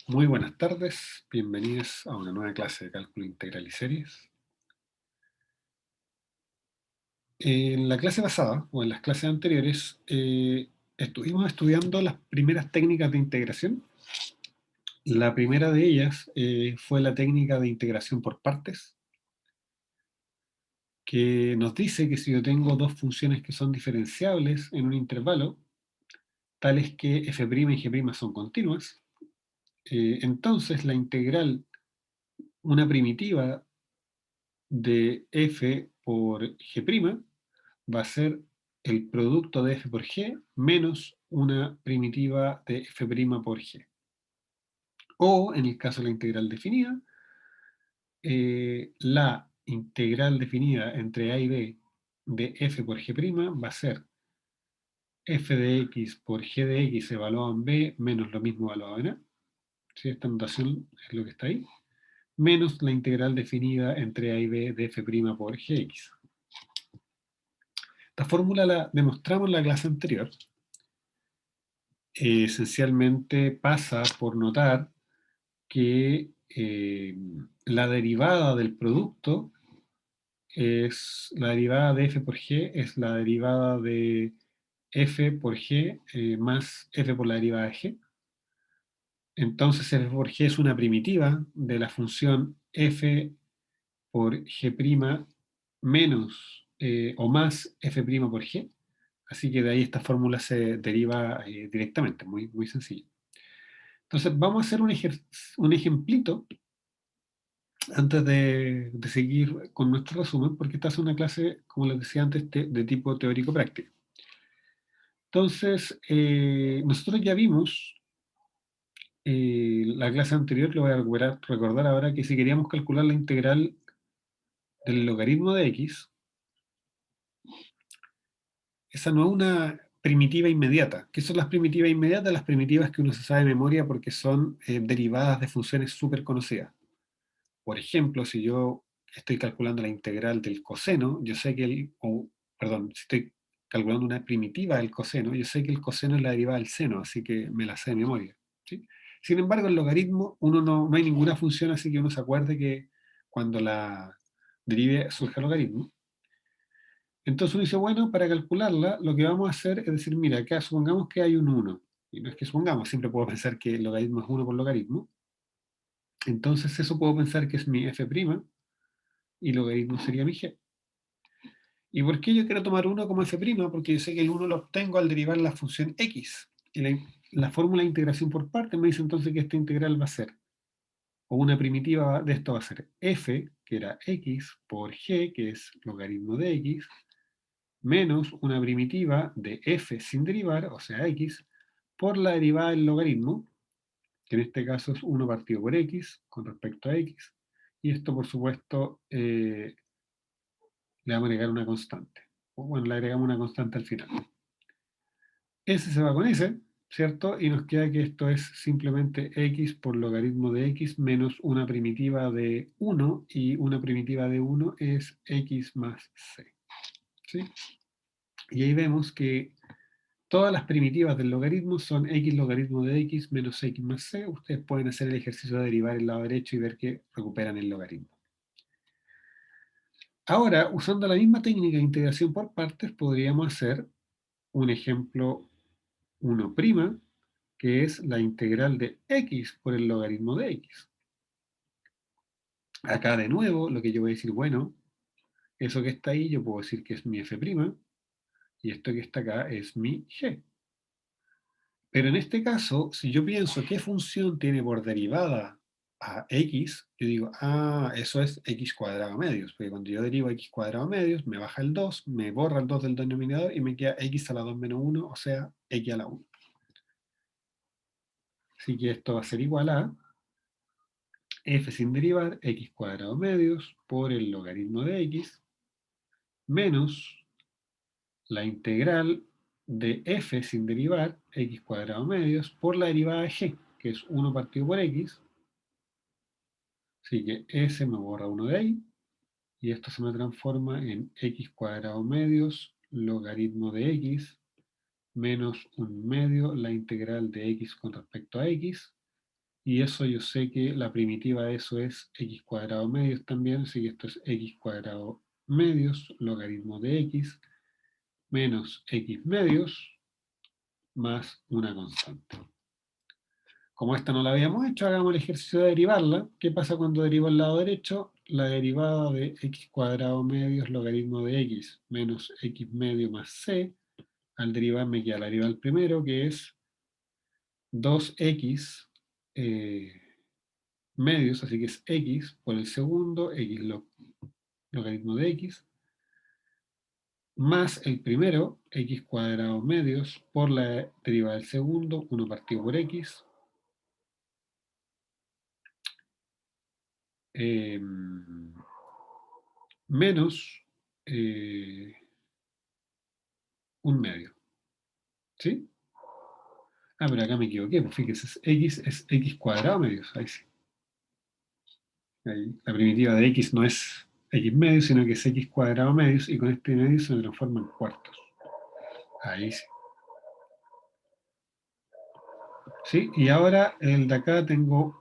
Muy buenas tardes, bienvenidos a una nueva clase de cálculo integral y series. En la clase pasada, o en las clases anteriores, estuvimos estudiando las primeras técnicas de integración. La primera de ellas fue la técnica de integración por partes, que nos dice que si yo tengo dos funciones que son diferenciables en un intervalo, tales que f' y g' son continuas, entonces la integral, una primitiva de f por g' va a ser el producto de f por g menos una primitiva de f' por g. O, en el caso de la integral definida, la integral definida entre a y b de f por g' va a ser f de x por g de x evaluado en b menos lo mismo evaluado en a. ¿Sí? Esta notación es lo que está ahí. Menos la integral definida entre a y b de f' por gx. Esta fórmula la demostramos en la clase anterior. Esencialmente pasa por notar que la derivada del producto es la derivada de f por g es la derivada de f por g más f por la derivada de g. Entonces f por g es una primitiva de la función f por g' menos o más f' por g. Así que de ahí esta fórmula se deriva directamente, muy, muy sencillo. Entonces vamos a hacer un ejemplito antes de seguir con nuestro resumen, porque esta es una clase, como les decía antes, de tipo teórico-práctico. Entonces, nosotros ya vimos la clase anterior, lo voy a recordar ahora, que si queríamos calcular la integral del logaritmo de x, esa no es una primitiva inmediata. ¿Qué son las primitivas inmediatas? Las primitivas que uno se sabe de memoria porque son derivadas de funciones súper conocidas. Por ejemplo, si yo estoy calculando la integral del coseno, yo sé que perdón, si estoy calculando una primitiva del coseno, yo sé que el coseno es la derivada del seno, así que me la sé de memoria. ¿Sí? Sin embargo, el logaritmo, no hay ninguna función así que uno se acuerde que cuando la derive surge el logaritmo. Entonces uno dice, bueno, para calcularla, lo que vamos a hacer es decir, mira, acá supongamos que hay un 1. Y no es que supongamos, siempre puedo pensar que el logaritmo es 1 por logaritmo. Entonces eso puedo pensar que es mi f' y logaritmo sería mi g. ¿Y por qué yo quiero tomar 1 como f'? Porque yo sé que el 1 lo obtengo al derivar la función x. Y la fórmula de integración por partes me dice entonces que esta integral va a ser, o una primitiva de esto va a ser f, que era x, por g, que es logaritmo de x, menos una primitiva de f sin derivar, o sea x, por la derivada del logaritmo, que en este caso es 1 partido por x con respecto a x, y esto por supuesto le vamos a agregar una constante. O bueno, le agregamos una constante al final. S se va con S, ¿cierto? Y nos queda que esto es simplemente x por logaritmo de x menos una primitiva de 1, y una primitiva de 1 es x más c. ¿Sí? Y ahí vemos que todas las primitivas del logaritmo son x logaritmo de x menos x más c. Ustedes pueden hacer el ejercicio de derivar el lado derecho y ver que recuperan el logaritmo. Ahora, usando la misma técnica de integración por partes, podríamos hacer un ejemplo 1', que es la integral de x por el logaritmo de x. Acá de nuevo, lo que yo voy a decir, bueno, eso que está ahí yo puedo decir que es mi f', y esto que está acá es mi g. Pero en este caso, si yo pienso qué función tiene por derivada a x, yo digo, eso es x cuadrado medios, porque cuando yo derivo x cuadrado medios, me baja el 2, me borra el 2 del denominador y me queda x a la 2 menos 1, o sea, x a la 1. Así que esto va a ser igual a f sin derivar, x cuadrado medios, por el logaritmo de x, menos la integral de f sin derivar, x cuadrado medios, por la derivada de g, que es 1 partido por x. Así que s me borra 1 de ahí, y esto se me transforma en x cuadrado medios, logaritmo de x, menos 1 medio la integral de x con respecto a x, y eso yo sé que la primitiva de eso es x cuadrado medios también, así que esto es x cuadrado medios, logaritmo de x, menos x medios, más una constante. Como esta no la habíamos hecho, hagamos el ejercicio de derivarla. ¿Qué pasa cuando derivo el lado derecho? La derivada de x cuadrado medios logaritmo de x menos x medio más c. Al derivar me queda la derivada del primero, que es 2x medios, así que es x por el segundo, x logaritmo de x, más el primero, x cuadrado medios, por la derivada del segundo, 1 partido por x, eh, menos un medio. ¿Sí? Ah, pero acá me equivoqué, pues fíjese, es x cuadrado medios. Ahí sí. Ahí, la primitiva de x no es x medios, sino que es x cuadrado medios, y con este medio se transforma en cuartos. Ahí sí. ¿Sí? Y ahora el de acá tengo,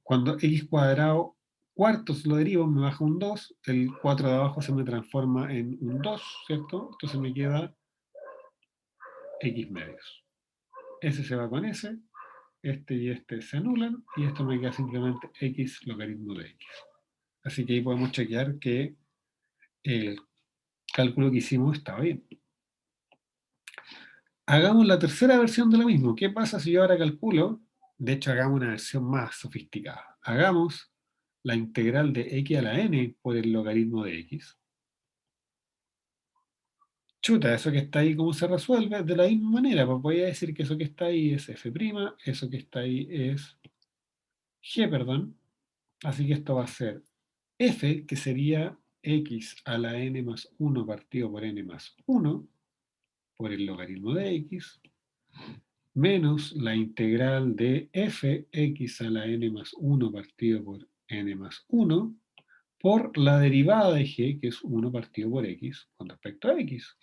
cuando x cuadrado cuartos lo derivo, me baja un 2, el 4 de abajo se me transforma en un 2, ¿cierto? Entonces me queda x medios. Ese se va con ese, este y este se anulan, y esto me queda simplemente x logaritmo de x. Así que ahí podemos chequear que el cálculo que hicimos estaba bien. Hagamos la tercera versión de lo mismo. ¿Qué pasa si yo ahora calculo? De hecho, hagamos una versión más sofisticada. Hagamos la integral de x a la n por el logaritmo de x. Chuta, eso que está ahí, ¿cómo se resuelve? De la misma manera, pues voy a decir que eso que está ahí es f', eso que está ahí es g, perdón. Así que esto va a ser f, que sería x a la n más 1 partido por n más 1, por el logaritmo de x, menos la integral de f x a la n más 1 partido por n más 1, por la derivada de g, que es 1 partido por x, con respecto a x.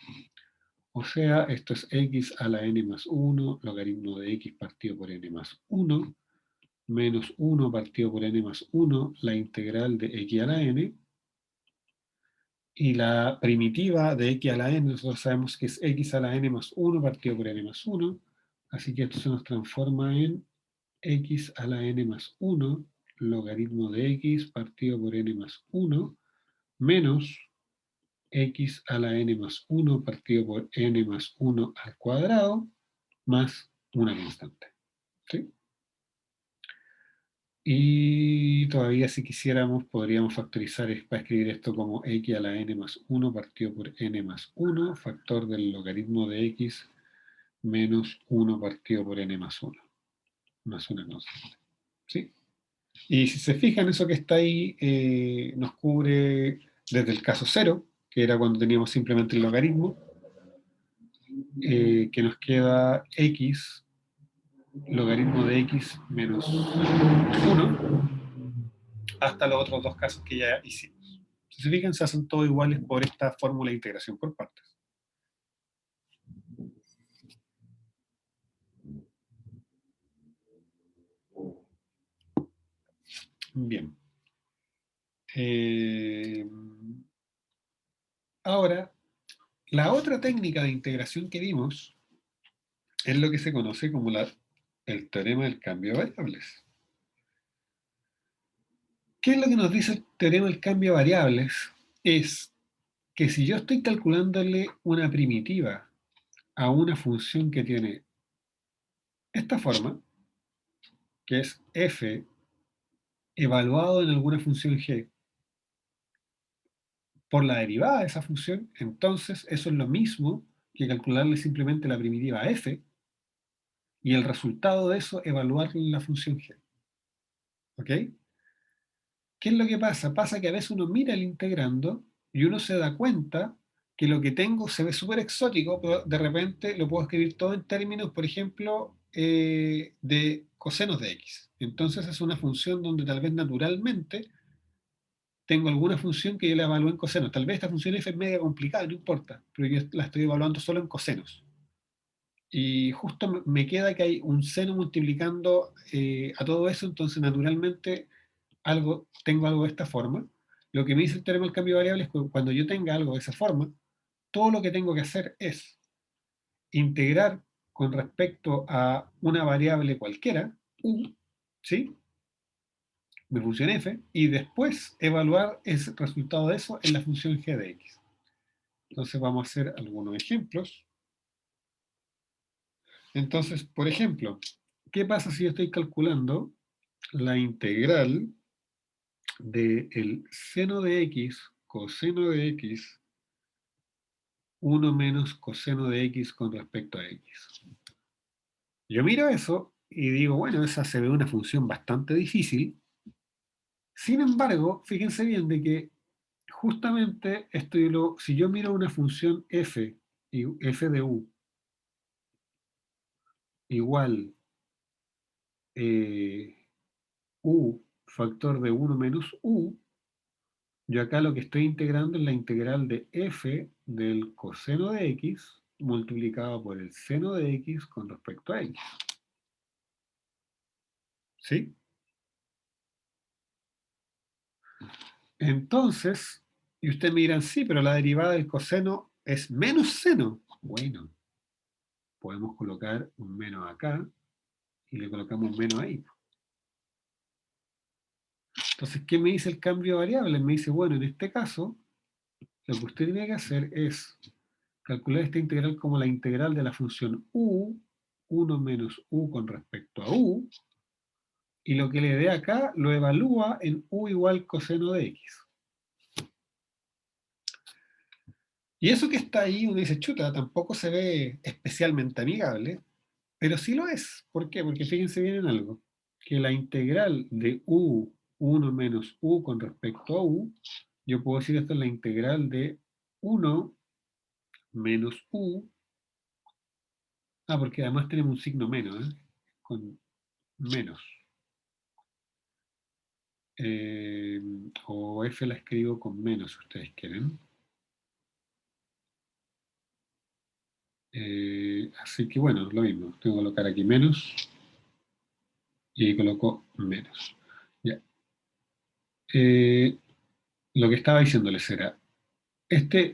O sea, esto es x a la n más 1, logaritmo de x partido por n más 1, menos 1 partido por n más 1, la integral de x a la n, y la primitiva de x a la n, nosotros sabemos que es x a la n más 1 partido por n más 1, así que esto se nos transforma en x a la n más 1, logaritmo de x partido por n más 1, menos x a la n más 1 partido por n más 1 al cuadrado, más una constante. ¿Sí? Y todavía si quisiéramos podríamos factorizar para escribir esto como x a la n más 1 partido por n más 1, factor del logaritmo de x menos 1 partido por n más 1, más una constante. ¿Sí? Y si se fijan, eso que está ahí nos cubre desde el caso cero, que era cuando teníamos simplemente el logaritmo, que nos queda x, logaritmo de x menos 1, hasta los otros dos casos que ya hicimos. Si se fijan, se hacen todos iguales por esta fórmula de integración por partes. Bien. Eh, Ahora, la otra técnica de integración que vimos es lo que se conoce como el teorema del cambio de variables. ¿Qué es lo que nos dice el teorema del cambio de variables? Es que si yo estoy calculándole una primitiva a una función que tiene esta forma, que es f evaluado en alguna función g por la derivada de esa función, entonces eso es lo mismo que calcularle simplemente la primitiva f y el resultado de eso evaluarle en la función g. ¿Ok? ¿Qué es lo que pasa? Pasa que a veces uno mira el integrando y uno se da cuenta que lo que tengo se ve súper exótico, pero de repente lo puedo escribir todo en términos, por ejemplo, de cosenos de x. Entonces es una función donde tal vez naturalmente tengo alguna función que yo la evalúo en cosenos. Tal vez esta función f es media complicada, no importa, pero yo la estoy evaluando solo en cosenos. Y justo me queda que hay un seno multiplicando a todo eso, entonces naturalmente tengo algo de esta forma. Lo que me dice el teorema del cambio de variable es que cuando yo tenga algo de esa forma, todo lo que tengo que hacer es integrar con respecto a una variable cualquiera, u, ¿sí? Mi función f, y después evaluar el resultado de eso en la función g de x. Entonces vamos a hacer algunos ejemplos. Entonces, por ejemplo, ¿qué pasa si yo estoy calculando la integral del seno de x, coseno de x, 1 menos coseno de x con respecto a x? Yo miro eso y digo, bueno, esa se ve una función bastante difícil. Sin embargo, fíjense bien de que justamente si yo miro una función f, y f de u, igual eh, u factor de 1 menos u, yo acá lo que estoy integrando es la integral de f del coseno de x multiplicado por el seno de x con respecto a x. ¿Sí? Entonces, y ustedes me dirán, sí, pero la derivada del coseno es menos seno. Bueno, podemos colocar un menos acá y le colocamos un menos ahí. Entonces, ¿qué me dice el cambio de variable? Me dice, bueno, en este caso, lo que usted tiene que hacer es calcular esta integral como la integral de la función u, 1 menos u con respecto a u, y lo que le dé acá lo evalúa en u igual coseno de x. Y eso que está ahí, uno dice, chuta, tampoco se ve especialmente amigable, pero sí lo es. ¿Por qué? Porque fíjense bien en algo, que la integral de u, 1 menos u con respecto a u, yo puedo decir esto es la integral de 1 menos u, porque además tenemos un signo menos, con menos. O f la escribo con menos, si ustedes quieren. Así que bueno, lo mismo. Tengo que colocar aquí menos y coloco menos. Ya. Lo que estaba diciéndoles era,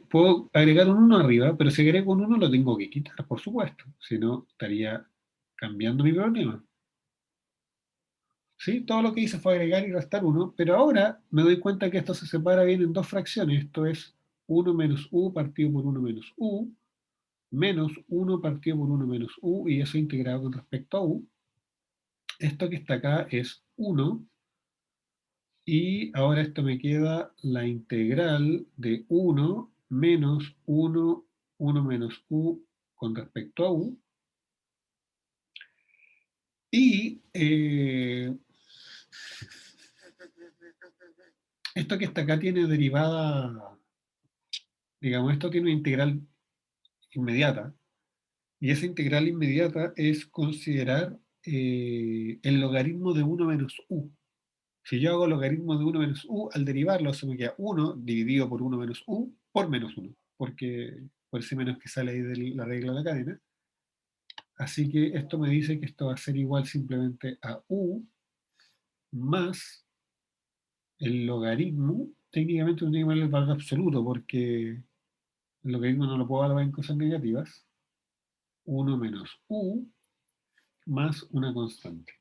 puedo agregar un 1 arriba, pero si agrego un 1 lo tengo que quitar, por supuesto. Si no, estaría cambiando mi problema. ¿Sí? Todo lo que hice fue agregar y restar 1, pero ahora me doy cuenta que esto se separa bien en dos fracciones. Esto es 1 menos u partido por 1 menos u, menos 1 partido por 1 menos u, y eso integrado con respecto a u. Esto que está acá es 1, y ahora esto me queda la integral de 1 menos 1, 1 menos u con respecto a u. Y esto que está acá tiene derivada, digamos, esto tiene una integral inmediata. Y esa integral inmediata es considerar el logaritmo de 1 menos u. Si yo hago logaritmo de 1 menos u, al derivarlo se me queda 1 dividido por 1 menos u por menos 1, porque por ese menos que sale ahí de la regla de la cadena. Así que esto me dice que esto va a ser igual simplemente a u más el logaritmo. Técnicamente no tiene que ponerle el valor absoluto, porque el logaritmo no lo puedo evaluar en cosas negativas. 1 menos u más una constante.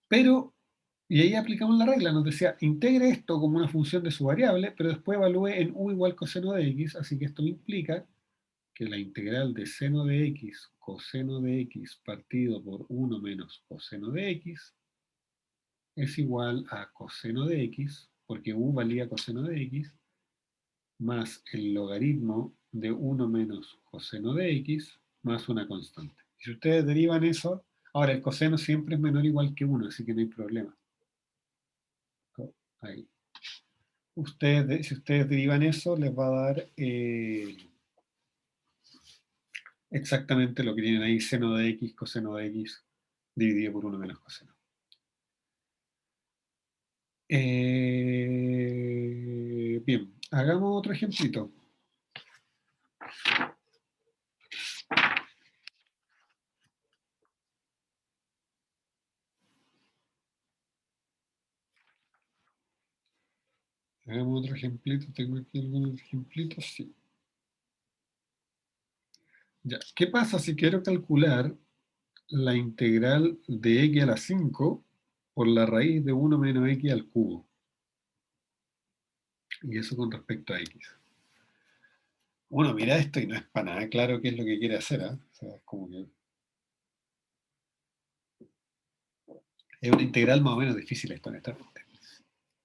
Pero, y ahí aplicamos la regla, nos decía, integre esto como una función de su variable, pero después evalúe en u igual coseno de x, así que esto implica que la integral de seno de x coseno de x partido por 1 menos coseno de x es igual a coseno de x, porque u valía coseno de x, más el logaritmo de 1 menos coseno de x, más una constante. Y si ustedes derivan eso, ahora el coseno siempre es menor o igual que 1, así que no hay problema. Ahí. Si ustedes derivan eso, les va a dar exactamente lo que tienen ahí, seno de x, coseno de x, dividido por 1 menos coseno. Bien, hagamos otro ejemplito. Hagamos otro ejemplito. Tengo aquí algunos ejemplitos. Sí. Ya. ¿Qué pasa si quiero calcular la integral de x a la 5 por la raíz de 1 menos x al cubo? Y eso con respecto a x. Uno mira esto y no es para nada claro qué es lo que quiere hacer, ¿eh? O sea, es como que es una integral más o menos difícil esto, honestamente.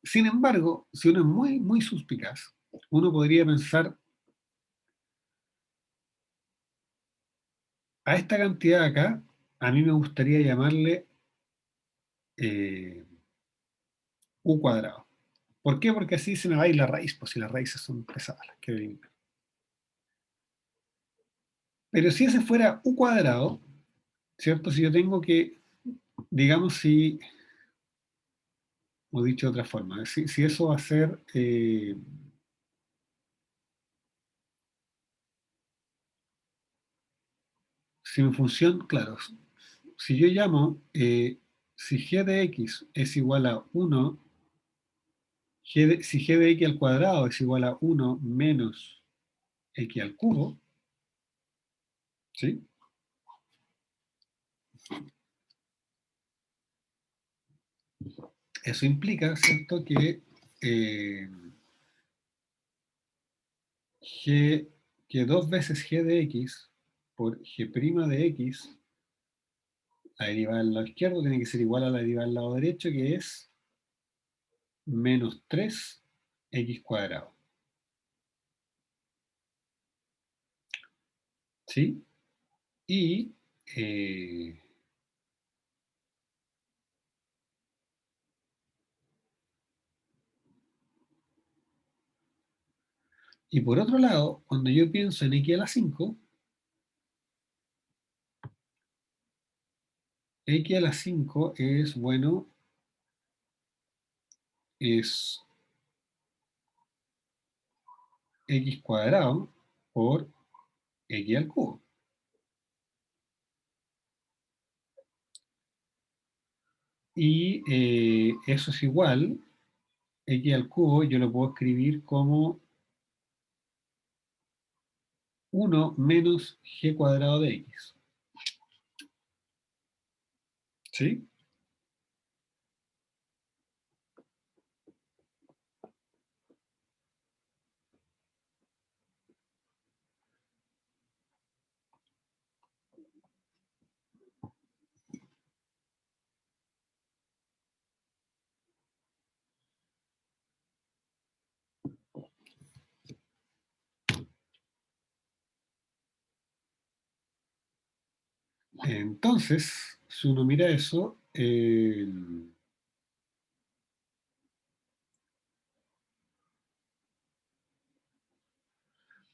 Sin embargo, si uno es muy, muy suspicaz, uno podría pensar a esta cantidad acá, a mí me gustaría llamarle eh, u cuadrado. ¿Por qué? Porque así se me va a ir la raíz, pues si las raíces son pesadas, las que eliminar. Pero si ese fuera u cuadrado, ¿cierto? Si yo tengo que, digamos, si, o dicho de otra forma, si eso va a ser, si mi función, claro, si yo llamo, si g de x es igual a 1, si g de x al cuadrado es igual a 1 menos x al cubo, ¿sí? Eso implica, ¿cierto?, que eh, g, que dos veces g de x por g' de x, la derivada del lado izquierdo tiene que ser igual a la derivada del lado derecho, que es menos 3x cuadrado, ¿sí? Y, eh, y por otro lado, cuando yo pienso en x a la 5, x a la 5 es, bueno, es x cuadrado por x al cubo. Y eso es igual, x al cubo, yo lo puedo escribir como 1 menos g cuadrado de x. ¿Sí? Entonces, si uno mira eso,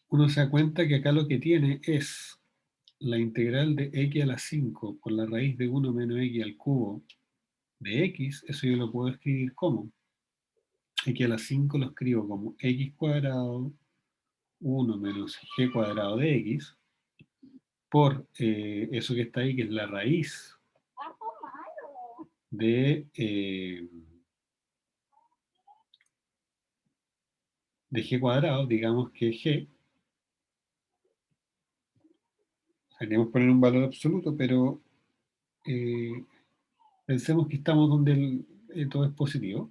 uno se da cuenta que acá lo que tiene es la integral de x a la 5 por la raíz de 1 menos x al cubo de x, eso yo lo puedo escribir como x a la 5 lo escribo como x cuadrado 1 menos g cuadrado de x por eso que está ahí, que es la raíz de g cuadrado, digamos que g, queremos poner un valor absoluto, pero eh, pensemos que estamos donde todo es positivo.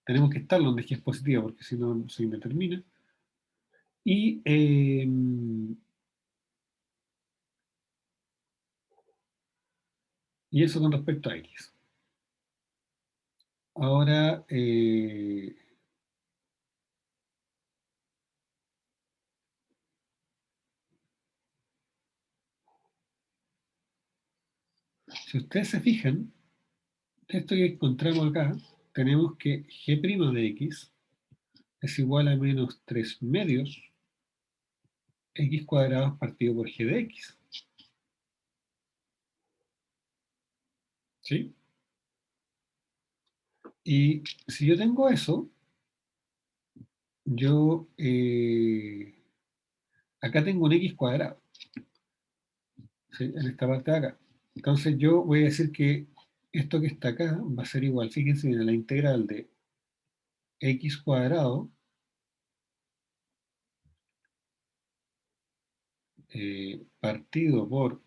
Tenemos que estar donde g es positivo, porque si no se indetermina. Y, y eso con respecto a x. Ahora, si ustedes se fijan, esto que encontramos acá, tenemos que g' de x es igual a menos 3 medios x cuadrados partido por g de x. ¿Sí? Y si yo tengo eso, yo acá tengo un x cuadrado, ¿sí?, en esta parte de acá. Entonces yo voy a decir que esto que está acá va a ser igual, fíjense bien, a la integral de x cuadrado partido por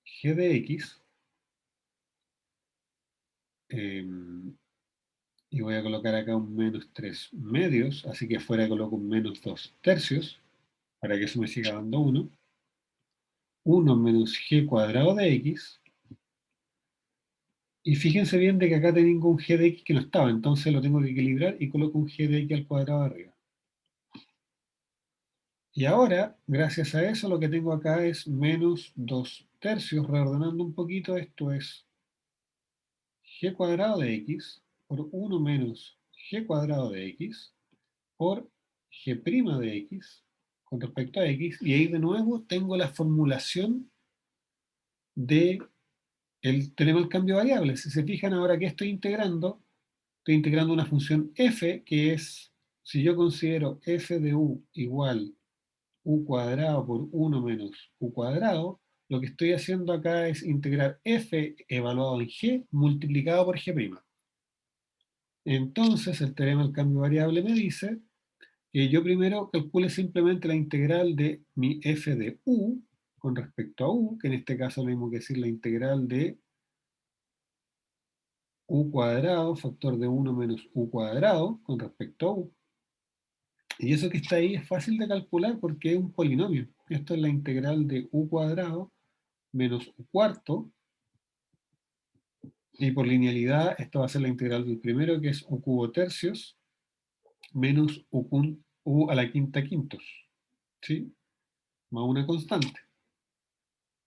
g de x, y voy a colocar acá un menos 3 medios, así que afuera coloco un menos 2 tercios, para que eso me siga dando 1. 1 menos g cuadrado de x, y fíjense bien de que acá tengo un g de x que no estaba, entonces lo tengo que equilibrar y coloco un g de x al cuadrado arriba. Y ahora, gracias a eso, lo que tengo acá es menos 2 tercios, reordenando un poquito, esto es g cuadrado de x por 1 menos g cuadrado de x por g' de x con respecto a x, y ahí de nuevo tengo la formulación de tenemos el cambio de variables. Si se fijan ahora que estoy integrando una función f que es, si yo considero f de u igual u cuadrado por 1 menos u cuadrado, lo que estoy haciendo acá es integrar f evaluado en g multiplicado por g'. Entonces, el teorema del cambio variable me dice que yo primero calcule simplemente la integral de mi f de u con respecto a u, que en este caso tenemos que decir la integral de u cuadrado, factor de 1 menos u cuadrado con respecto a u. Y eso que está ahí es fácil de calcular porque es un polinomio. Esto es la integral de u cuadrado menos u cuarto, y por linealidad esto va a ser la integral del primero, que es u cubo tercios menos u a la quinta quintos, ¿sí? Más una constante.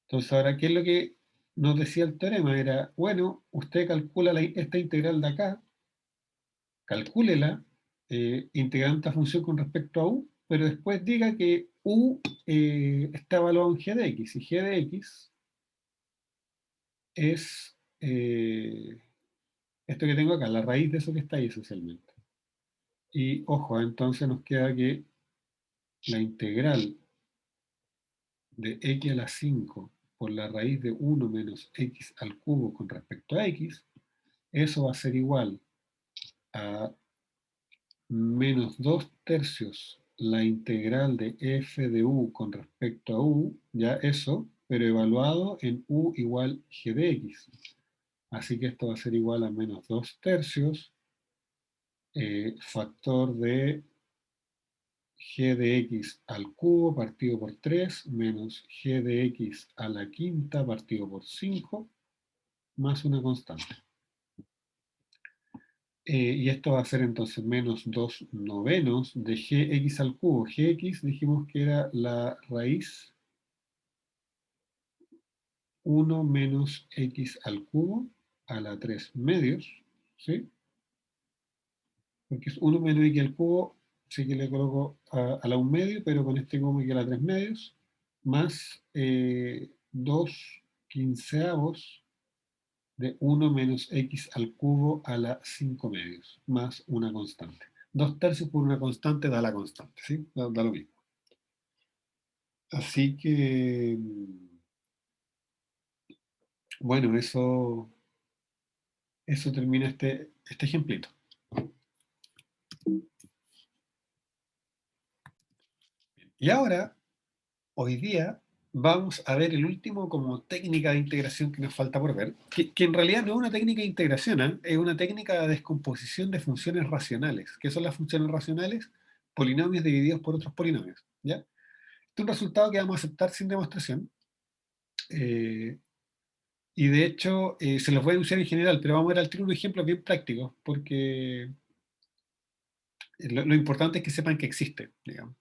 Entonces ahora, ¿qué es lo que nos decía el teorema? Era, bueno, usted calcula esta integral de acá, calcúlela, integrando esta función con respecto a u, pero después diga que u está evaluado en g de x, y g de x es esto que tengo acá, la raíz de eso que está ahí esencialmente. Y ojo, entonces nos queda que la integral de x a la 5 por la raíz de 1 menos x al cubo con respecto a x, eso va a ser igual a menos 2 tercios la integral de f de u con respecto a u, ya eso, pero evaluado en u igual g de x. Así que esto va a ser igual a menos 2 tercios factor de g de x al cubo partido por 3 menos g de x a la quinta partido por 5 más una constante. Y esto va a ser entonces menos 2 novenos de gx al cubo. Gx dijimos que era la raíz 1 menos x al cubo a la 3 medios, ¿sí? Porque es 1 menos x al cubo, sí que le coloco a la 1 medio, pero con este como que a la 3 medios, más 2 quinceavos de 1 menos x al cubo a la 5 medios, más una constante. 2 tercios por una constante da la constante, ¿sí? Da lo mismo. Así que, bueno, eso termina este ejemplito. Y ahora, hoy día, vamos a ver el último como técnica de integración que nos falta por ver, que en realidad no es una técnica de integración, ¿eh? Es una técnica de descomposición de funciones racionales. ¿Qué son las funciones racionales? Polinomios divididos por otros polinomios, ¿ya? Este es un resultado que vamos a aceptar sin demostración, eh, y de hecho se los voy a anunciar en general, pero vamos a ver al tiro un ejemplo bien práctico, porque lo importante es que sepan que existe, digamos,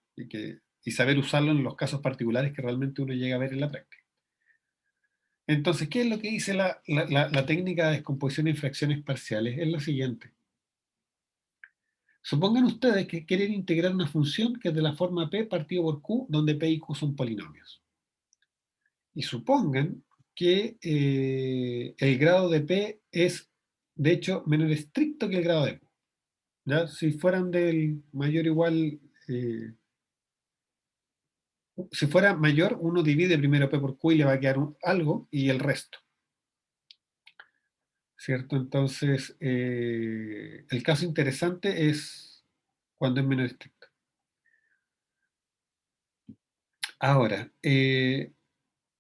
y saber usarlo en los casos particulares que realmente uno llega a ver en la práctica. Entonces, ¿qué es lo que dice la técnica de descomposición en fracciones parciales? Es lo siguiente. Supongan ustedes que quieren integrar una función que es de la forma p partido por q, donde p y q son polinomios. Y supongan que el grado de p es, de hecho, menor estricto que el grado de q. ¿Ya? Si fueran del mayor o igual, si fuera mayor, uno divide primero p por q y le va a quedar algo y el resto. ¿cierto? Entonces, el caso interesante es cuando es menos estricto. Ahora,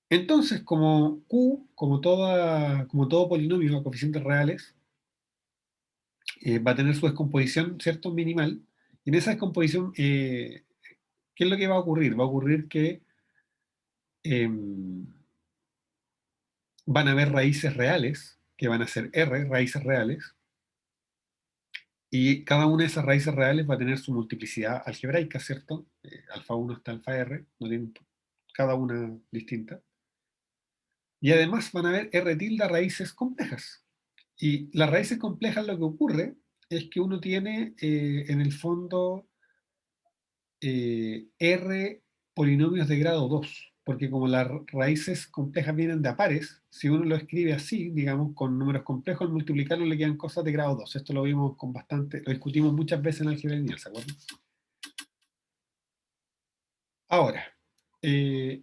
entonces, como Q, como todo polinomio a coeficientes reales, va a tener su descomposición, ¿cierto? Minimal. Y en esa descomposición, ¿qué es lo que va a ocurrir? Va a ocurrir que van a haber raíces reales, que van a ser R, raíces reales, y cada una de esas raíces reales va a tener su multiplicidad algebraica, ¿cierto? Alfa 1 hasta alfa R, no tienen cada una distinta. Y además van a haber R tilde raíces complejas. Y las raíces complejas lo que ocurre es que uno tiene en el fondo R polinomios de grado 2, porque como las raíces complejas vienen de a pares, si uno lo escribe así, digamos, con números complejos, al multiplicarlo le quedan cosas de grado 2. Esto lo vimos con bastante, lo discutimos muchas veces en álgebra lineal, ¿se acuerdan? Ahora, eh,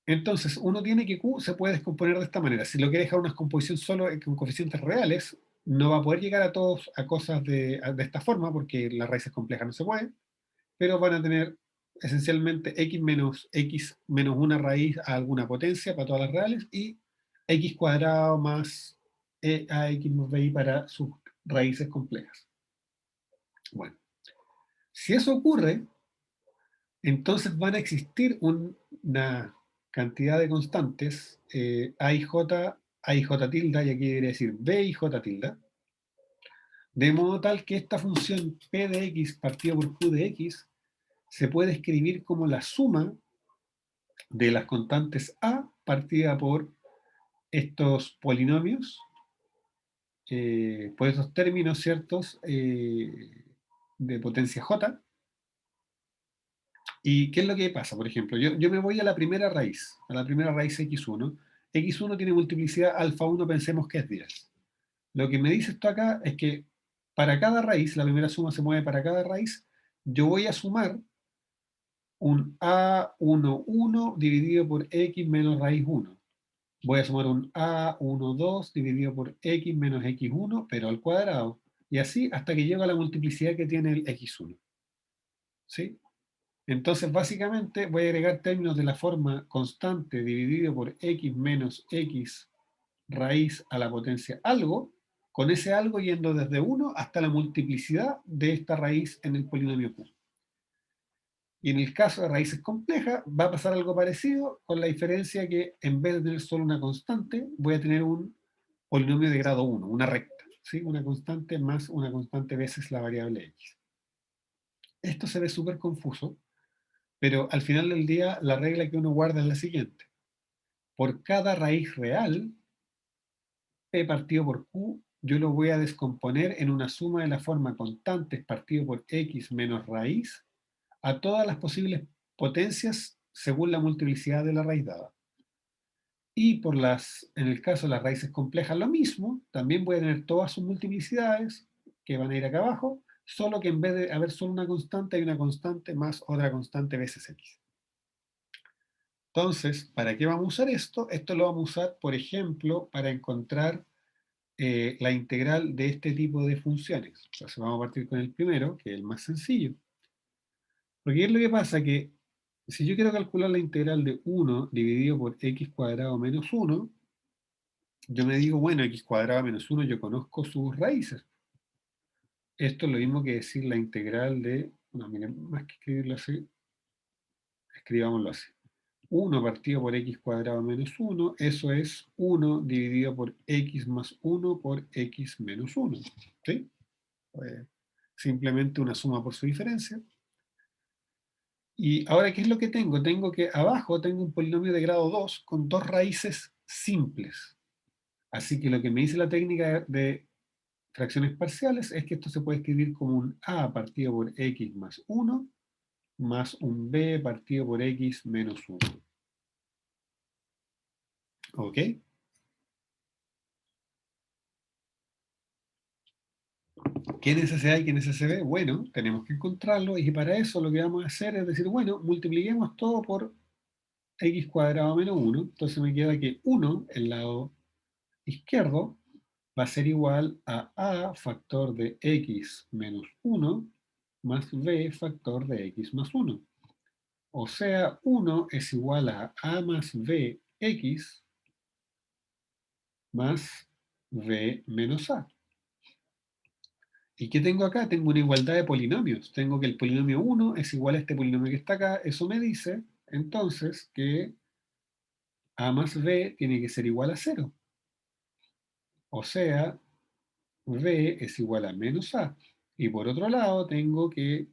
entonces uno tiene que Q se puede descomponer de esta manera. Si lo quiere dejar una descomposición solo con coeficientes reales, no va a poder llegar a todos a cosas de esta forma, porque las raíces complejas no se pueden, pero van a tener esencialmente x menos una raíz a alguna potencia para todas las reales y x cuadrado más ax más bi para sus raíces complejas. Bueno, si eso ocurre, entonces van a existir una cantidad de constantes, a i j tilde, y aquí debería decir b i j tilde, de modo tal que esta función p de x partido por q de x se puede escribir como la suma de las constantes a partida por estos polinomios, por esos términos ciertos de potencia j. ¿Y qué es lo que pasa? Por ejemplo, yo me voy a la primera raíz x1. X1 tiene multiplicidad alfa 1, pensemos que es 10. Lo que me dice esto acá es que para cada raíz, la primera suma se mueve para cada raíz, yo voy a sumar un A11 dividido por x menos raíz 1. Voy a sumar un A12 dividido por x menos x1, pero al cuadrado. Y así hasta que llego a la multiplicidad que tiene el x1. ¿Sí? Entonces, básicamente, voy a agregar términos de la forma constante dividido por x menos x raíz a la potencia algo, con ese algo yendo desde 1 hasta la multiplicidad de esta raíz en el polinomio q. Y en el caso de raíces complejas, va a pasar algo parecido, con la diferencia que en vez de tener solo una constante, voy a tener un polinomio de grado 1, una recta, ¿sí? Una constante más una constante veces la variable x. Esto se ve súper confuso, pero al final del día la regla que uno guarda es la siguiente. Por cada raíz real, p partido por q, yo lo voy a descomponer en una suma de la forma constantes partido por x menos raíz a todas las posibles potencias según la multiplicidad de la raíz dada. Y en el caso de las raíces complejas, lo mismo, también voy a tener todas sus multiplicidades que van a ir acá abajo, solo que en vez de haber solo una constante, hay una constante más otra constante veces x. Entonces, ¿para qué vamos a usar esto? Esto lo vamos a usar, por ejemplo, para encontrar la integral de este tipo de funciones. Entonces vamos a partir con el primero, que es el más sencillo. Porque es lo que pasa que si yo quiero calcular la integral de 1 dividido por x cuadrado menos 1, yo me digo, bueno, x cuadrado menos 1, yo conozco sus raíces. Esto es lo mismo que decir la integral de, no, miren, más que escribirlo así, escribámoslo así. 1 partido por x cuadrado menos 1, eso es 1 dividido por x más 1 por x menos 1. ¿Sí? Pues, simplemente una suma por su diferencia. Y ahora, ¿qué es lo que tengo? Tengo que abajo tengo un polinomio de grado 2 con dos raíces simples. Así que lo que me dice la técnica de fracciones parciales es que esto se puede escribir como un a partido por x más 1 más un b partido por x menos 1. ¿Ok? ¿Quién es ese a y quién es ese b? Bueno, tenemos que encontrarlo y para eso lo que vamos a hacer es decir, bueno, multipliquemos todo por x cuadrado menos 1. Entonces me queda que 1, el lado izquierdo, va a ser igual a factor de x menos 1 más b factor de x más 1. O sea, 1 es igual a más b x más b menos a. ¿Y qué tengo acá? Tengo una igualdad de polinomios. Tengo que el polinomio 1 es igual a este polinomio que está acá. Eso me dice, entonces, que a más b tiene que ser igual a 0. O sea, b es igual a menos a. Y por otro lado, tengo que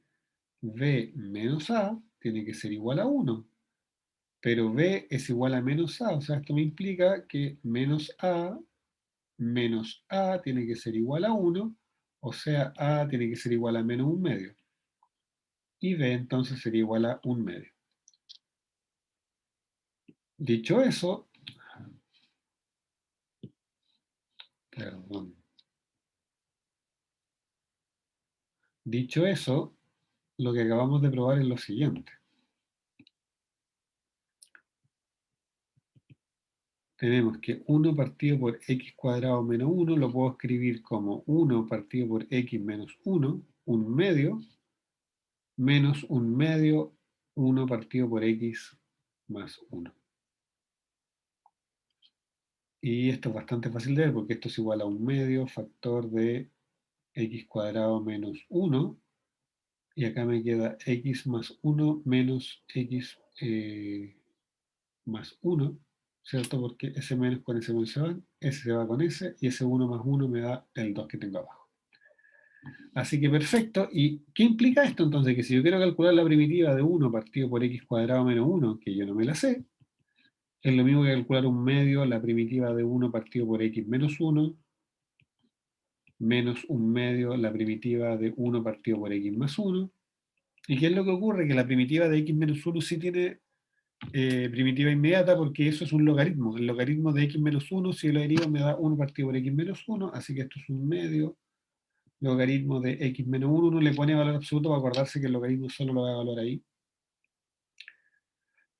b menos a tiene que ser igual a 1. Pero b es igual a menos a. O sea, esto me implica que menos a tiene que ser igual a 1. O sea, a tiene que ser igual a menos un medio. Y b entonces sería igual a un medio. Dicho eso, perdón. Dicho eso, lo que acabamos de probar es lo siguiente. Tenemos que 1 partido por x cuadrado menos 1 lo puedo escribir como 1 partido por x menos 1, un medio, menos un medio, 1 partido por x más 1. Y esto es bastante fácil de ver porque esto es igual a un medio factor de x cuadrado menos 1. Y acá me queda x más 1 menos x más 1, ¿cierto? Porque ese menos con ese menos se van, ese se va con ese, y ese 1 más 1 me da el 2 que tengo abajo. Así que perfecto. ¿Y qué implica esto entonces? Que si yo quiero calcular la primitiva de 1 partido por x cuadrado menos 1, que yo no me la sé, es lo mismo que calcular un medio, la primitiva de 1 partido por x menos 1, menos un medio, la primitiva de 1 partido por x más 1. ¿Y qué es lo que ocurre? Que la primitiva de x menos 1 sí tiene primitiva inmediata porque eso es un logaritmo. El logaritmo de x menos 1, si lo derivo, me da 1 partido por x menos 1, así que esto es un medio. Logaritmo de x menos 1, uno le pone valor absoluto para acordarse que el logaritmo solo lo da valor ahí.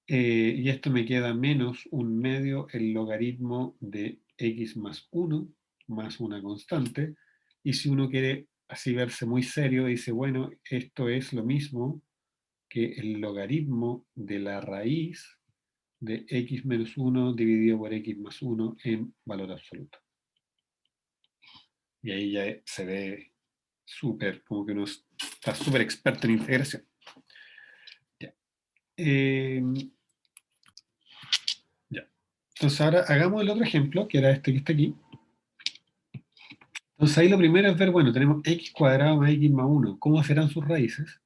Y esto me queda menos un medio el logaritmo de x más 1, más una constante. Y si uno quiere así verse muy serio, dice, bueno, esto es lo mismo que el logaritmo de la raíz de x menos 1 dividido por x más 1 en valor absoluto. Y ahí ya se ve súper, como que uno está súper experto en integración. Ya. Eh, ya. Entonces ahora hagamos el otro ejemplo, que era este que está aquí. Entonces ahí lo primero es ver, bueno, tenemos x cuadrado más x más 1. ¿Cómo serán sus raíces?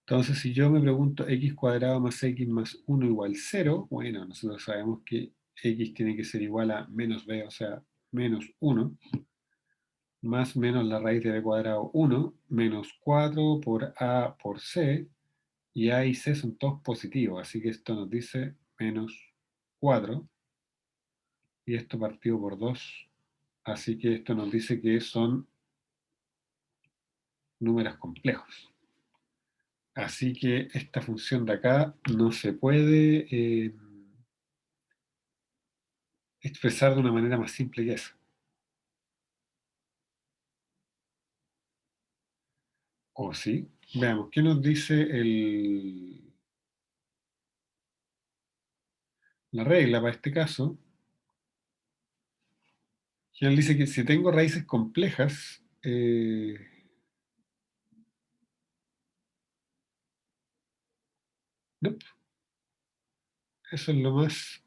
Entonces si yo me pregunto x cuadrado más x más 1 igual 0, bueno, nosotros sabemos que x tiene que ser igual a menos b, o sea, menos 1. Más menos la raíz de b cuadrado 1, menos 4 por a por c, y a y c son todos positivos, así que esto nos dice menos 4, y esto partido por 2, así que esto nos dice que son números complejos. Así que esta función de acá no se puede expresar de una manera más simple que esa. ¿O sí? Veamos, ¿qué nos dice la regla para este caso? Que él dice que si tengo raíces complejas, no, eso es lo más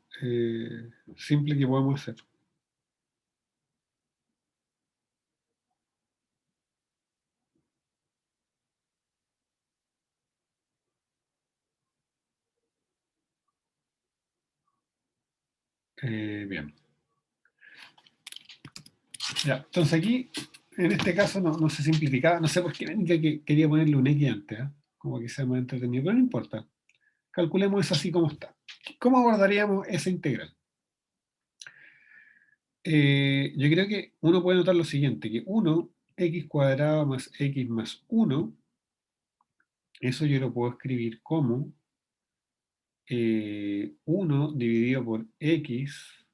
simple que podemos hacer. Bien. Ya, entonces aquí, en este caso, no se simplificaba. No sé por qué quería ponerle un X antes, ¿eh? Como que sea más entretenido, pero no importa. Calculemos eso así como está. ¿Cómo abordaríamos esa integral? Yo creo que uno puede notar lo siguiente, que 1, x cuadrado más x más 1, eso yo lo puedo escribir como 1 dividido por x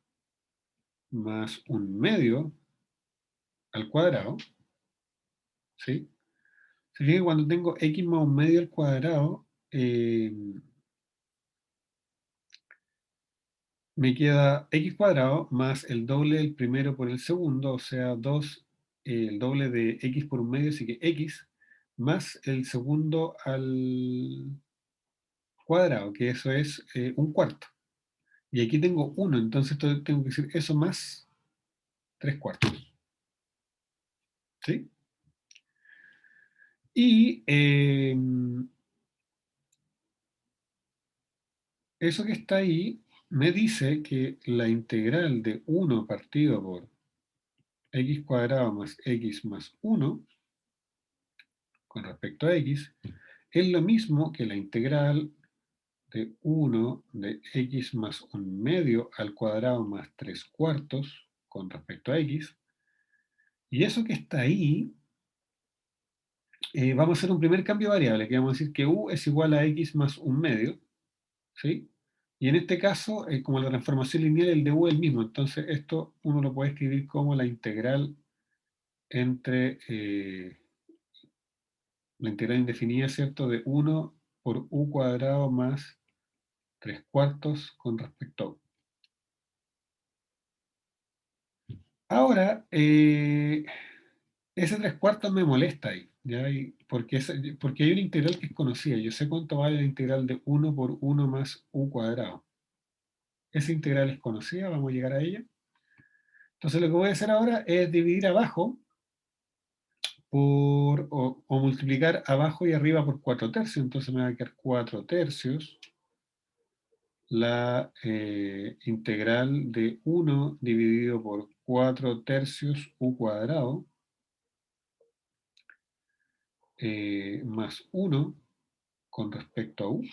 más un medio, al cuadrado, ¿sí? Se fija que cuando tengo x más 1/2 al cuadrado, me queda x cuadrado más el doble del primero por el segundo, o sea, 2, el doble de x por 1/2, así que x, más el segundo al cuadrado, que eso es 1/4. Y aquí tengo 1, entonces tengo que decir eso más 3/4. ¿Sí? Y eso que está ahí me dice que la integral de 1 partido por x cuadrado más x más 1 con respecto a x es lo mismo que la integral de 1 de x más 1/2 al cuadrado más 3/4 con respecto a x. Y eso que está ahí, vamos a hacer un primer cambio variable, que vamos a decir que u es igual a x más 1/2, ¿sí? Y en este caso, como la transformación lineal, el de u es el mismo. Entonces, esto uno lo puede escribir como la integral entre la integral indefinida, ¿cierto? De 1 por u cuadrado más 3/4 con respecto a u. Ahora, ese 3/4 me molesta ahí, ¿ya? Porque hay una integral que es conocida. Yo sé cuánto vale la integral de 1 por 1 más u cuadrado. Esa integral es conocida, vamos a llegar a ella. Entonces lo que voy a hacer ahora es dividir abajo o multiplicar abajo y arriba por 4/3. Entonces me va a quedar 4/3 la integral de 1 dividido por 4/3 u cuadrado más 1 con respecto a u.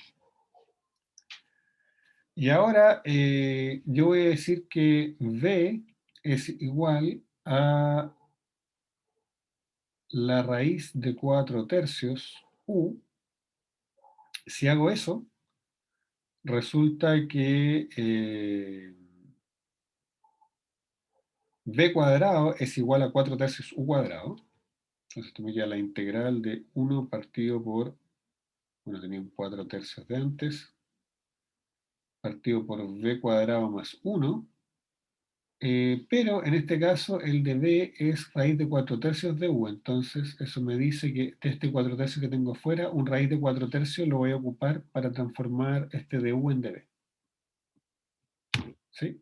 Y ahora yo voy a decir que v es igual a la raíz de 4/3 u. Si hago eso, resulta que v cuadrado es igual a 4/3 u cuadrado. Entonces esto me queda la integral de 1 partido por, bueno, tenía un 4/3 de antes, partido por v cuadrado más 1. Pero en este caso el de b es raíz de 4/3 de u, entonces eso me dice que de este 4/3 que tengo afuera, un raíz de 4/3 lo voy a ocupar para transformar este de u en db. ¿Sí?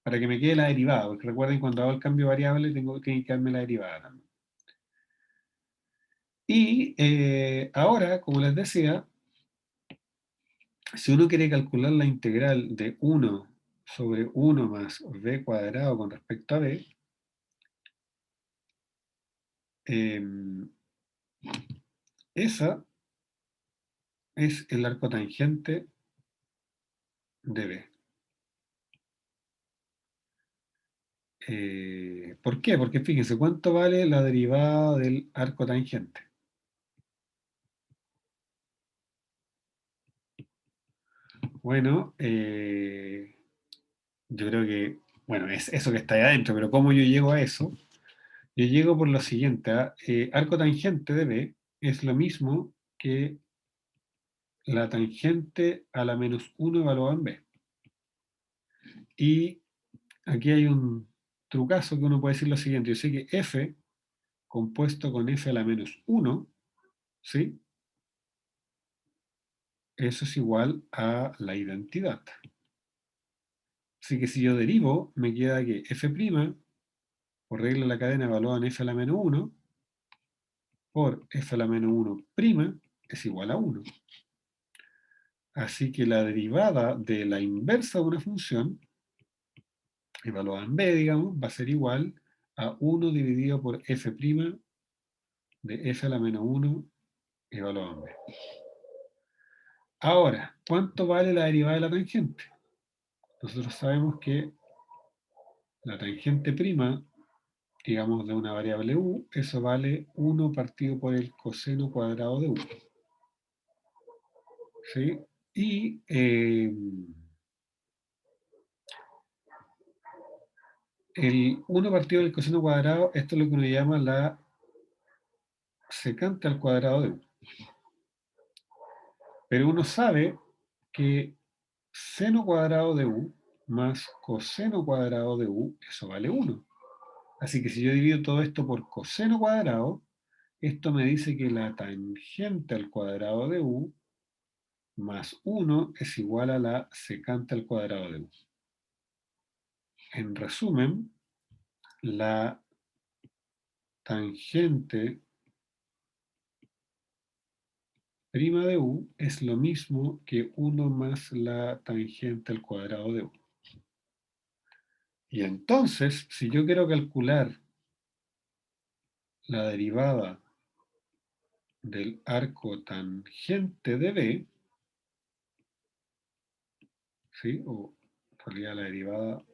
Para que me quede la derivada, porque recuerden cuando hago el cambio variable tiene que darme la derivada también. Y ahora, como les decía, si uno quiere calcular la integral de 1 sobre 1 más b cuadrado con respecto a b, esa es el arco tangente de b. ¿Por qué? Porque fíjense, ¿cuánto vale la derivada del arco tangente? Bueno, yo creo que, bueno, es eso que está ahí adentro, pero ¿cómo yo llego a eso? Yo llego por lo siguiente, arco tangente de B es lo mismo que la tangente a la menos 1 evaluada en B. Y aquí hay un trucazo que uno puede decir lo siguiente, yo sé que F compuesto con F a la menos 1, ¿sí? Eso es igual a la identidad. Así que si yo derivo, me queda que f' por regla de la cadena evaluada en f a la menos 1 por f a la menos 1' es igual a 1. Así que la derivada de la inversa de una función, evaluada en b, digamos, va a ser igual a 1 dividido por f' de f a la menos 1 evaluado en b. Ahora, ¿cuánto vale la derivada de la tangente? Nosotros sabemos que la tangente prima, digamos, de una variable u, eso vale 1 partido por el coseno cuadrado de u. ¿Sí? Y El 1 partido del coseno cuadrado, esto es lo que uno llama la secante al cuadrado de u. Pero uno sabe que seno cuadrado de u más coseno cuadrado de u, eso vale 1. Así que si yo divido todo esto por coseno cuadrado, esto me dice que la tangente al cuadrado de u más 1 es igual a la secante al cuadrado de u. En resumen, la tangente prima de u es lo mismo que 1 más la tangente al cuadrado de u. Y entonces, si yo quiero calcular la derivada del arco tangente de B, ¿sí? O en realidad la derivada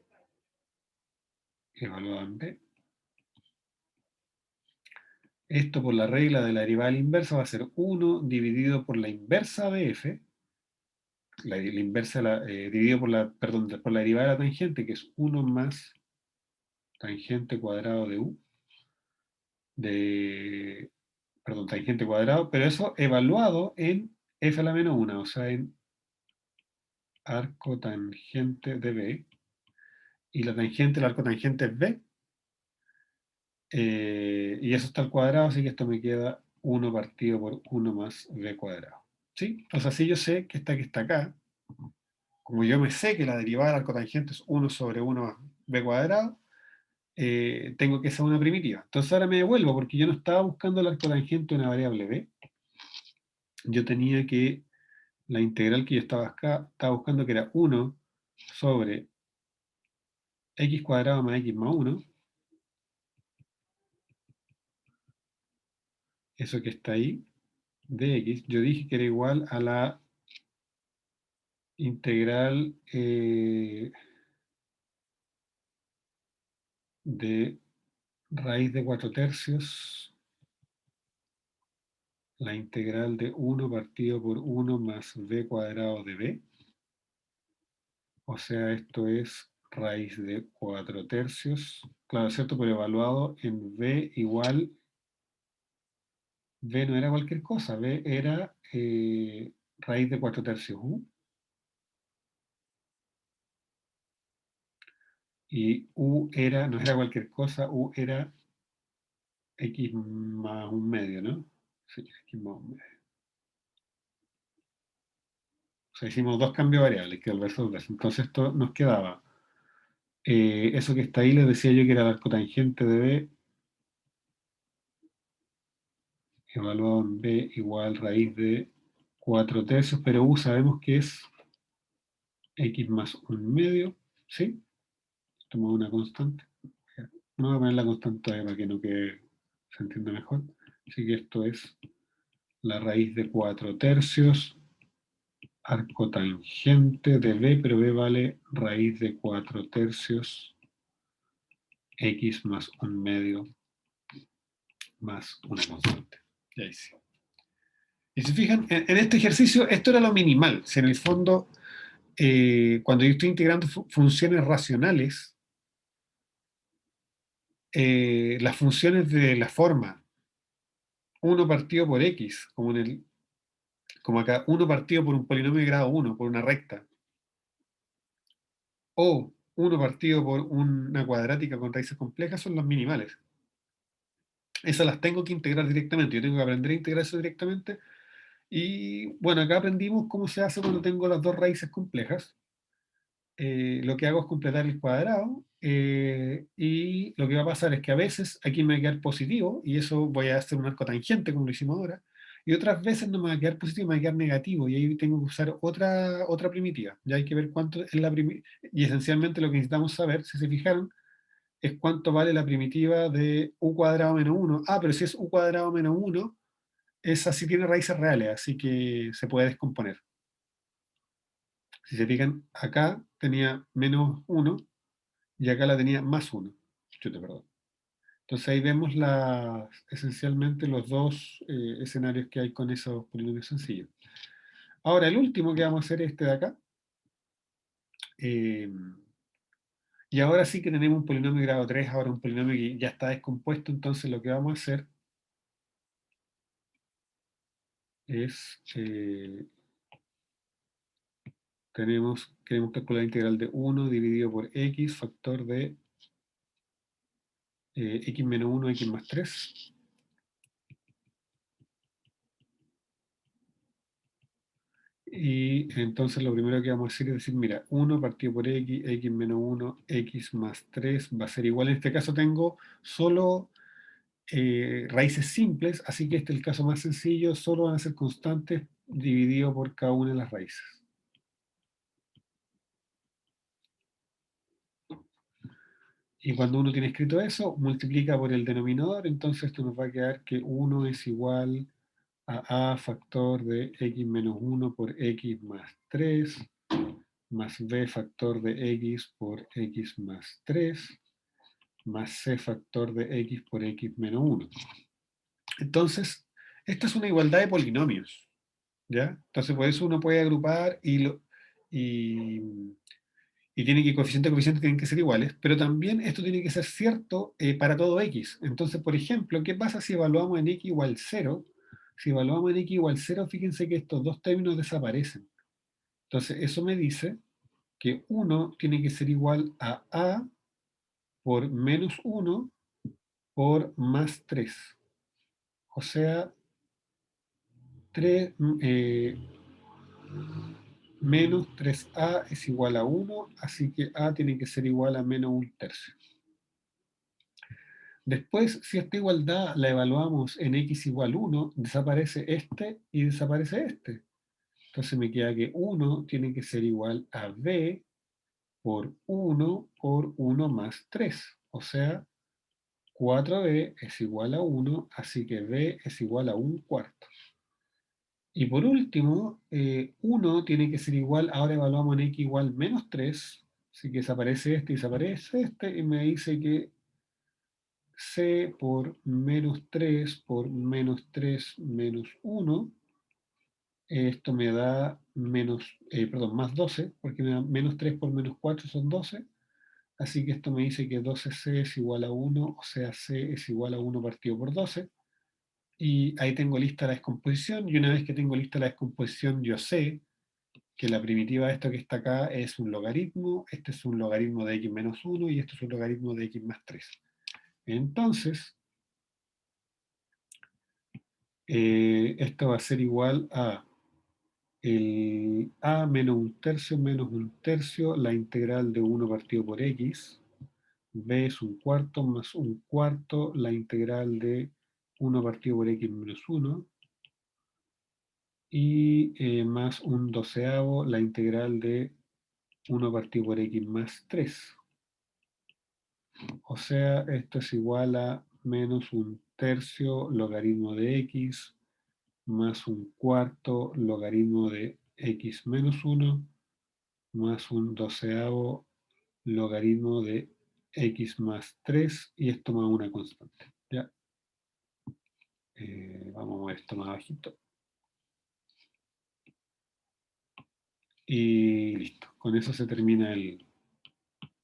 evaluada en B, esto por la regla de la derivada a la inversa va a ser 1 dividido por la inversa de f, la inversa dividido por la, perdón, por la derivada de la tangente, que es 1 más tangente cuadrado de u, de, perdón, tangente cuadrado, pero eso evaluado en f a la menos 1, o sea, en arco tangente de B, y la tangente, el arco tangente es B, y eso está al cuadrado, así que esto me queda 1 partido por 1 más b cuadrado. ¿Sí? O sea, si yo sé que está acá, como yo me sé que la derivada del arco tangente es 1 sobre 1 más b cuadrado, tengo que ser una primitiva. Entonces ahora me devuelvo, porque yo no estaba buscando el arco tangente de una variable b, yo tenía que, la integral que yo estaba acá, estaba buscando que era 1 sobre x cuadrado más x más 1, eso que está ahí, de x, yo dije que era igual a la integral de raíz de 4 tercios, la integral de 1 partido por 1 más b cuadrado de b, o sea, esto es raíz de 4 tercios, claro, ¿cierto? Pero evaluado en b igual, b no era cualquier cosa, b era raíz de 4 tercios u, y u era, no era cualquier cosa, u era x más un medio, ¿no? Sí, x más un medio. O sea, hicimos dos cambios variables, que al resolver. Entonces esto nos quedaba. Eso que está ahí les decía yo que era el arco tangente de B, evaluado en B igual raíz de 4 tercios, pero U sabemos que es X más un medio, ¿sí? Tomamos una constante. No voy a poner la constante ahí para que no quede, se entienda mejor. Así que esto es la raíz de 4 tercios, arco tangente de B, pero B vale raíz de 4 tercios, X más un medio más una constante. Y ahí sí. Y si fijan, en este ejercicio, esto era lo minimal. Si en el fondo, cuando yo estoy integrando funciones racionales, las funciones de la forma uno partido por x, como acá, uno partido por un polinomio de grado 1, por una recta, o uno partido por una cuadrática con raíces complejas, son las minimales. Esas las tengo que integrar directamente. Yo tengo que aprender a integrar eso directamente. Y bueno, acá aprendimos cómo se hace cuando tengo las dos raíces complejas. Lo que hago es completar el cuadrado, y lo que va a pasar es que a veces aquí me va a quedar positivo y eso voy a hacer un arco tangente como lo hicimos ahora, y otras veces no me va a quedar positivo, me va a quedar negativo y ahí tengo que usar otra primitiva. Ya hay que ver cuánto es la primitiva, y esencialmente lo que necesitamos saber, si se fijaron, es cuánto vale la primitiva de u cuadrado menos 1. Ah, pero si es u cuadrado menos 1, esa sí tiene raíces reales, así que se puede descomponer. Si se fijan, acá tenía menos 1 y acá la tenía más 1. Chute, perdón. Entonces ahí vemos esencialmente los dos escenarios que hay con esos polinomios sencillos. Ahora, el último que vamos a hacer es este de acá. Eh, Y ahora sí que tenemos un polinomio de grado 3, ahora un polinomio que ya está descompuesto, entonces lo que vamos a hacer es, queremos calcular la integral de 1 dividido por x, factor de x menos 1, x más 3. Y entonces lo primero que vamos a hacer es decir, mira, 1 partido por x, x menos 1, x más 3 va a ser igual. En este caso tengo solo raíces simples, así que este es el caso más sencillo, solo van a ser constantes dividido por cada una de las raíces. Y cuando uno tiene escrito eso, multiplica por el denominador, entonces esto nos va a quedar que 1 es igual a factor de x menos 1 por x más 3, más b factor de x por x más 3, más c factor de x por x menos 1. Entonces, esta es una igualdad de polinomios, ¿ya? Entonces, por eso uno puede agrupar y, y tiene que coeficiente y coeficiente tienen que ser iguales, pero también esto tiene que ser cierto para todo x. Entonces, por ejemplo, ¿qué pasa si evaluamos en x igual 0? Si evaluamos en x igual 0, fíjense que estos dos términos desaparecen. Entonces, eso me dice que 1 tiene que ser igual a por menos 1 por más 3. O sea, 3, menos 3a es igual a 1, así que a tiene que ser igual a menos un tercio. Después, si esta igualdad la evaluamos en x igual 1, desaparece este y desaparece este. Entonces me queda que 1 tiene que ser igual a b por 1 más 3. O sea, 4b es igual a 1, así que b es igual a un cuarto. Y por último, 1 tiene que ser igual, ahora evaluamos en x igual menos 3, así que desaparece este y desaparece este, y me dice que c por menos 3 menos 1, esto me da más 12, porque me da menos 3 por menos 4 son 12, así que esto me dice que 12c es igual a 1, o sea, c es igual a 1 partido por 12, y ahí tengo lista la descomposición, y una vez que tengo lista la descomposición, yo sé que la primitiva de esto que está acá es un logaritmo, este es un logaritmo de x menos 1 y esto es un logaritmo de x más 3. Entonces, esto va a ser igual a el a menos un tercio, la integral de 1 partido por x, b es un cuarto más un cuarto, la integral de 1 partido por x menos 1, y más un doceavo, la integral de 1 partido por x más 3. O sea, esto es igual a menos un tercio logaritmo de x más un cuarto logaritmo de x menos 1 más un doceavo logaritmo de x más 3 y esto más una constante. ¿Ya? Vamos a mover esto más bajito. Y listo. Con eso se termina el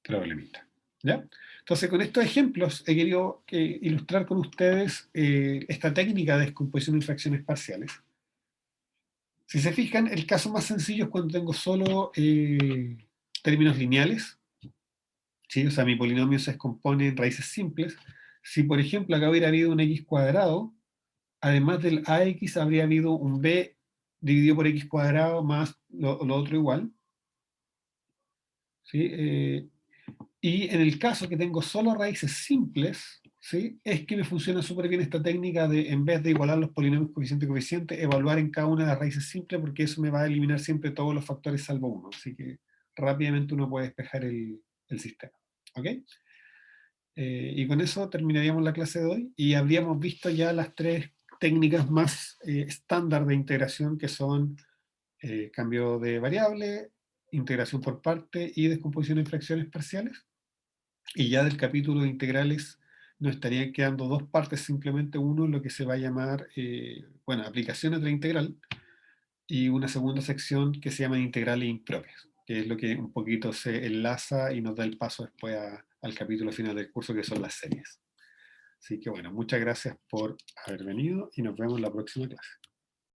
problemita. ¿Ya? Entonces, con estos ejemplos he querido ilustrar con ustedes esta técnica de descomposición en fracciones parciales. Si se fijan, el caso más sencillo es cuando tengo solo términos lineales, ¿sí? O sea, mi polinomio se descompone en raíces simples. Si, por ejemplo, acá hubiera habido un x cuadrado, además del ax habría habido un b dividido por x cuadrado más lo otro igual. ¿Sí? Y en el caso que tengo solo raíces simples, ¿sí? Es que me funciona súper bien esta técnica de, en vez de igualar los polinomios coeficiente-coeficiente, evaluar en cada una de las raíces simples, porque eso me va a eliminar siempre todos los factores salvo uno. Así que rápidamente uno puede despejar el sistema. ¿Ok? Y con eso terminaríamos la clase de hoy y habríamos visto ya las tres técnicas más estándar de integración, que son cambio de variable, integración por parte y descomposición en fracciones parciales. Y ya del capítulo de integrales nos estarían quedando dos partes, simplemente uno, lo que se va a llamar, bueno, aplicaciones de la integral, y una segunda sección que se llama integrales impropias. que es lo que un poquito se enlaza y nos da el paso después al capítulo final del curso, que son las series. Así que bueno, muchas gracias por haber venido y nos vemos en la próxima clase.